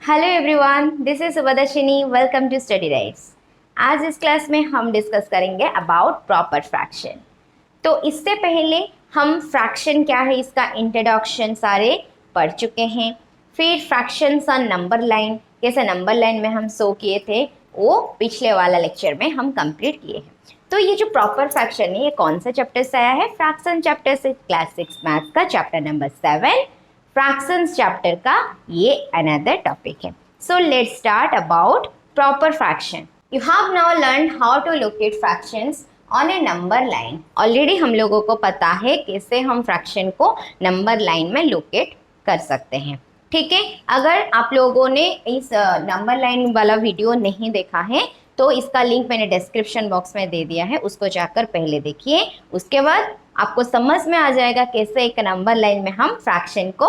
Hello everyone, this is Subhadarshini. Welcome to study rights. आज इस class में हम डिस्कस करेंगे अबाउट प्रॉपर फ्रैक्शन। तो इससे पहले हम फ्रैक्शन क्या है इसका इंट्रोडक्शन सारे पढ़ चुके हैं। फिर फ्रैक्शंस ऑन नंबर लाइन, कैसे नंबर लाइन में हम सो किए थे वो पिछले वाला लेक्चर में हम कंप्लीट किए हैं। तो ये जो प्रॉपर फ्रैक्शन है ये कौन सा चैप्टर से आया है? फ्रैक्शन चैप्टर से, क्लास 6 मैथ्स का चैप्टर नंबर 7 फ्रैक्शंस चैप्टर का ये अनदर टॉपिक है। So let's start about proper fraction. You have now learn how to locate fractions on a number line. Already हम लोगों को पता है कैसे हम फ्रैक्शन को नंबर लाइन में लोकेट कर सकते हैं। ठीक है, अगर आप लोगों ने इस नंबर लाइन वाला वीडियो नहीं देखा है तो इसका लिंक मैंने डिस्क्रिप्शन बॉक्स में दे दिया है, उसको जाकर पहले देखिए। उसके बाद आपको समझ में आ जाएगा कैसे एक नंबर लाइन में हम फ्रैक्शन को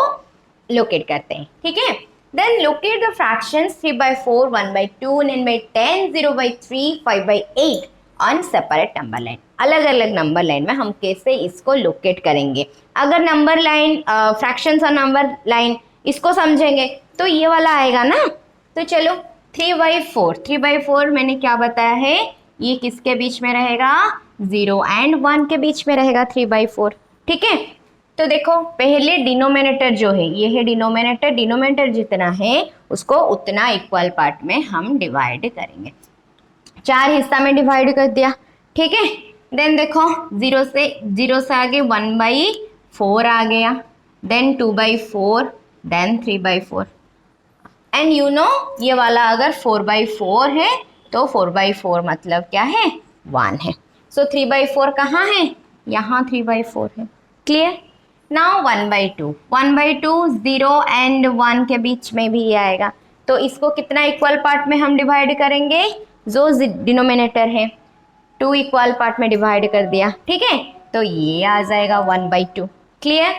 लोकेट करते हैं। ठीक है, then locate the fractions 3/4, 1/2, 9/10, 0/3, 5/8 on separate number line. अलग अलग नंबर लाइन में हम कैसे इसको लोकेट करेंगे। अगर नंबर लाइन फ्रैक्शंस और नंबर लाइन इसको समझेंगे तो ये वाला आएगा ना। तो चलो 3/4 मैंने क्या बताया है, ये किसके बीच में रहेगा? 0 एंड 1 के बीच में रहेगा 3/4। ठीक है, तो देखो पहले डिनोमिनेटर जो है ये है डिनोमिनेटर। डिनोमिनेटर जितना है उसको उतना इक्वल पार्ट में हम डिवाइड करेंगे। 4 हिस्सा में डिवाइड कर दिया। ठीक है, देन देखो 0 से आगे 1/4 आ गया, then 2/4, then 3/4 and you know ये वाला अगर 4/4 है तो 4/4 मतलब क्या है? 1 है। सो 3/4 कहाँ है? यहाँ 3/4 है। क्लियर? नाउ 1/2 0 एंड 1 के बीच में भी आएगा। तो इसको कितना इक्वल पार्ट में हम डिवाइड करेंगे? जो डिनोमिनेटर है 2 इक्वल पार्ट में डिवाइड कर दिया। ठीक है, तो ये आ जाएगा 1/2। क्लियर?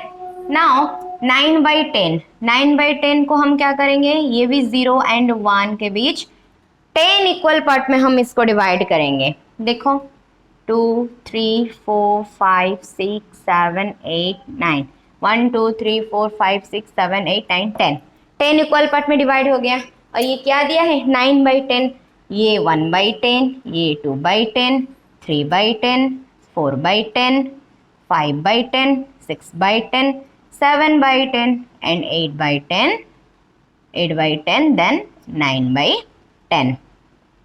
नाउ 9/10 को हम क्या करेंगे? ये भी 0 एंड 1 के बीच 10 इक्वल पार्ट में हम इसको डिवाइड करेंगे। देखो 2 3 4 5 6 7 8 9 1 2 3 4 5 6 7 8 9 10 इक्वल पार्ट में डिवाइड हो गया। और ये क्या दिया है? 9/10। ये 1/10, ये 2/10, 3/10, 4/10, 5/10, 6/10, 7/10 एंड 8/10, 8/10 देन 9/10।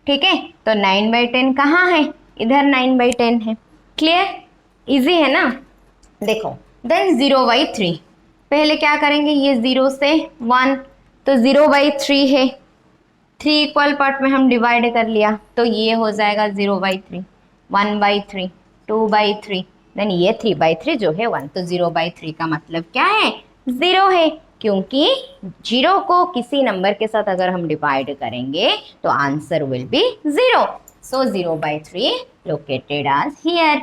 ठीक है, तो 9/10 कहाँ है? इधर 9/10 है। क्लियर? इजी है ना? देखो देन 0/3 पहले क्या करेंगे? ये 0 से 1 तो 0/3 है। 3 इक्वल पार्ट में हम डिवाइड कर लिया तो ये हो जाएगा 0/3, 1/3, 2/3, देन ये 3/3 जो है 1। तो 0/3 का मतलब क्या है? 0 है, क्योंकि 0 को किसी नंबर के साथ अगर हम डिवाइड करेंगे तो answer will be 0। So 0/3 located as here.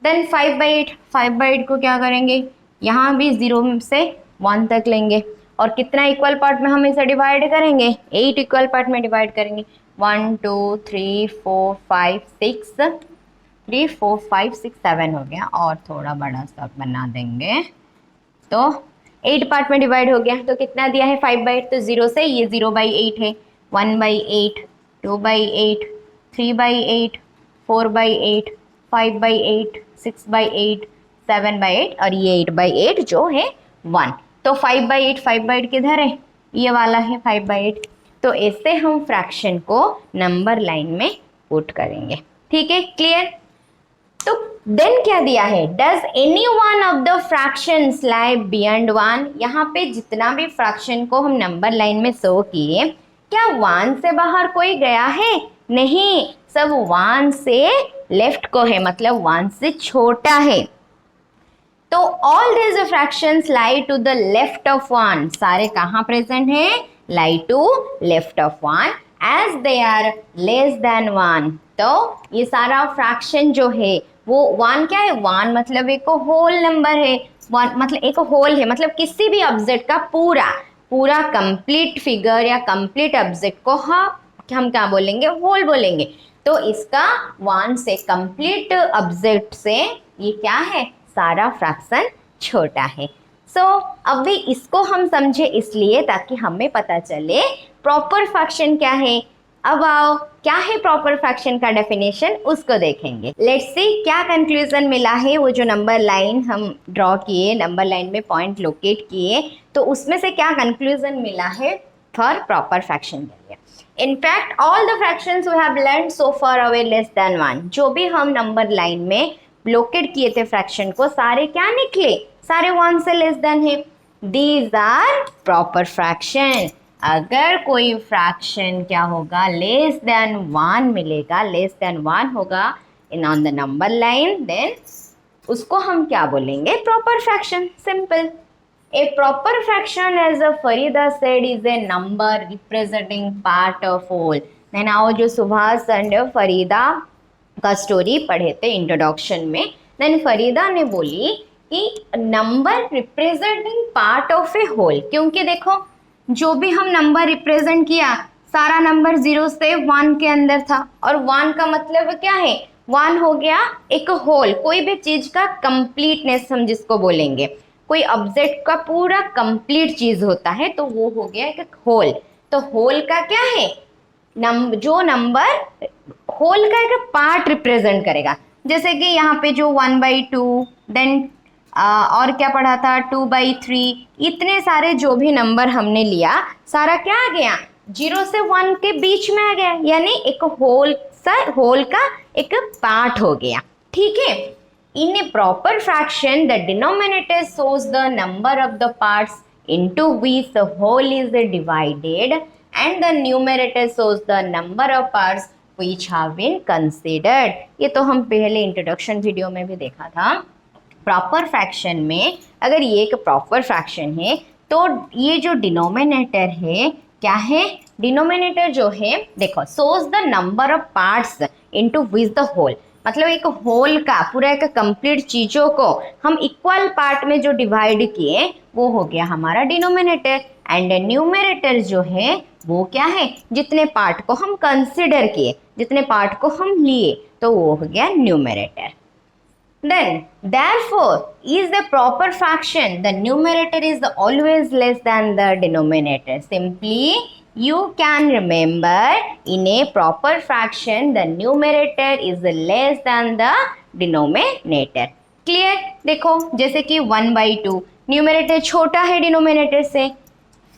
Then 5/8 को क्या करेंगे? यहाँ भी 0 से 1 तक लेंगे और कितना इक्वल पार्ट में हम इसे डिवाइड करेंगे? 8 इक्वल पार्ट में डिवाइड करेंगे। 1 2 3 4 5 6 3 4 5 6 7 हो गया और थोड़ा बड़ा सा बना देंगे तो 8 पार्ट में डिवाइड हो गया। तो कितना दिया है? 5/8। तो 0 से ये 0/8 है, 1/8, 2/8, 3/8, 4/8, 5/8, 6/8, 7/8 और ये 8/8 जो है 1। तो 5/8 किधर है? ये वाला है 5/8। तो ऐसे हम फ्रैक्शन को नंबर लाइन में पुट करेंगे। ठीक है, क्लियर? तो देन क्या दिया है? Does any one of the fractions lie beyond 1? यहाँ पे जितना भी फ्रैक्शन को हम नंबर लाइन में शो किए, क्या 1 से बाहर कोई गया है? नहीं, सब 1 से लेफ्ट को है, मतलब 1 से छोटा है। तो all these fractions lie to the left of 1। सारे कहाँ प्रेजेंट है? Lie to left of 1 as they are less than 1। तो ये सारा फ्रैक्शन जो है वो 1 क्या है? 1 मतलब एक होल नंबर है। 1 मतलब एक होल है, मतलब किसी भी ऑब्जेक्ट का पूरा कंप्लीट फिगर या कंप्लीट ऑब्जेक्ट को हम क्या बोलेंगे? होल बोलेंगे। तो इसका 1 से कंप्लीट ऑब्जेक्ट से ये क्या है? सारा फ्रैक्शन छोटा है। सो अभी इसको हम समझे इसलिए ताकि हमें पता चले प्रॉपर फ्रैक्शन क्या है। अब आओ क्या है प्रॉपर फ्रैक्शन का डेफिनेशन, उसको देखेंगे। लेट्स सी क्या कंक्लूजन मिला है। वो जो नंबर लाइन हम ड्रॉ किए, नंबर लाइन में पॉइंट लोकेट किए, तो उसमें से क्या कंक्लूजन मिला है फॉर प्रॉपर फ्रैक्शन के लिए। In fact, all the fractions we have learned so far away less than 1. जो भी हम नंबर लाइन में लोकेट किए थे फ्रैक्शन को, सारे क्या निकले, सारे 1 से लेस देन है। These are proper fraction. अगर कोई फ्रैक्शन क्या होगा, लेस देन 1 मिलेगा, लेस देन 1 होगा in on the number line, then उसको हम क्या बोलेंगे, proper fraction. Simple. A proper fraction, as Farida said, is a number representing part of whole. Then आओ जो सुभाष एंड फरीदा का स्टोरी पढ़े थे इंट्रोडक्शन में, देन फरीदा ने बोली कि number representing part of a whole, क्योंकि देखो जो भी हम नंबर रिप्रेजेंट किया सारा नंबर 0 से 1 के अंदर था, और 1 का मतलब क्या है, 1 हो गया एक होल, कोई भी चीज का कंप्लीटनेस हम जिसको बोलेंगे, कोई ऑब्जेक्ट का पूरा कंप्लीट चीज होता है तो वो हो गया एक होल। तो होल का क्या है, जो नंबर होल का एक पार्ट रिप्रेजेंट करेगा, जैसे कि यहाँ पे जो 1/2, देन और क्या पढ़ा था 2/3, इतने सारे जो भी नंबर हमने लिया सारा क्या आ गया, 0 से 1 के बीच में आ गया, यानी एक होल का एक पार्ट हो गया। ठीक है। In a proper fraction, the denominator shows the number of the parts into which the whole is divided, and the numerator shows the number of parts which have been considered. ये तो हम पहले introduction video में भी देखा था। Proper fraction में अगर ये एक प्रॉपर फ्रैक्शन है तो ये जो डिनोमिनेटर है क्या है, डिनोमिनेटर जो है देखो, shows the number of parts into which the whole, मतलब एक होल का पूरा एक कंप्लीट चीजों को हम इक्वल पार्ट में जो डिवाइड किए वो हो गया हमारा डिनोमिनेटर, एंड न्यूमरेटर जो है वो क्या है, जितने पार्ट को हम कंसिडर किए, जितने पार्ट को हम लिए, तो वो हो गया numerator. Then, therefore, is the proper fraction, the numerator is always less than the denominator. Simply, you can remember in a proper fraction, the numerator is less than the denominator. Clear? देखो जैसे कि 1/2, numerator छोटा है denominator से,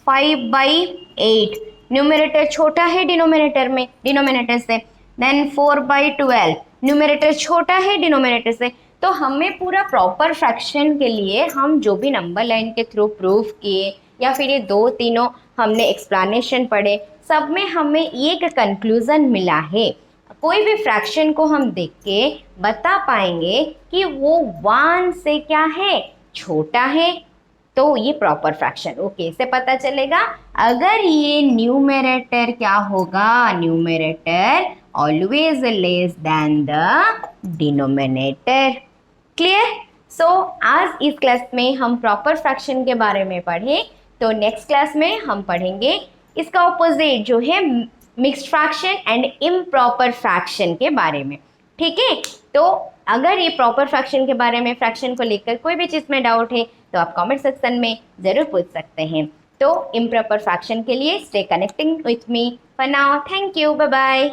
5/8, numerator छोटा है denominator से, then 4/12, numerator छोटा है डिनोमिनेटर से। तो हमें पूरा प्रॉपर फ्रैक्शन के लिए हम जो भी नंबर लाइन के थ्रू प्रूफ किए या फिर ये 2-3 हमने एक्सप्लेनेशन पढ़े, सब में हमें एक कंक्लूजन मिला है। कोई भी फ्रैक्शन को हम देख के बता पाएंगे कि वो 1 से क्या है, छोटा है, तो ये प्रॉपर फ्रैक्शन। वो कैसे पता चलेगा, अगर ये न्यूमरेटर क्या होगा, numerator always less than the denominator. Clear? So आज इस क्लास में हम प्रॉपर फ्रैक्शन के बारे में पढ़े, तो नेक्स्ट क्लास में हम पढ़ेंगे इसका ऑपोजिट जो है mixed fraction and improper fraction के बारे में। ठीक है। तो अगर ये प्रॉपर फ्रैक्शन के बारे में, फ्रैक्शन को लेकर कोई भी चीज़ में डाउट है तो आप कमेंट सेक्शन में ज़रूर पूछ सकते हैं। तो इम्प्रॉपर फ्रैक्शन के लिए stay connecting with me for now. Thank you, bye bye.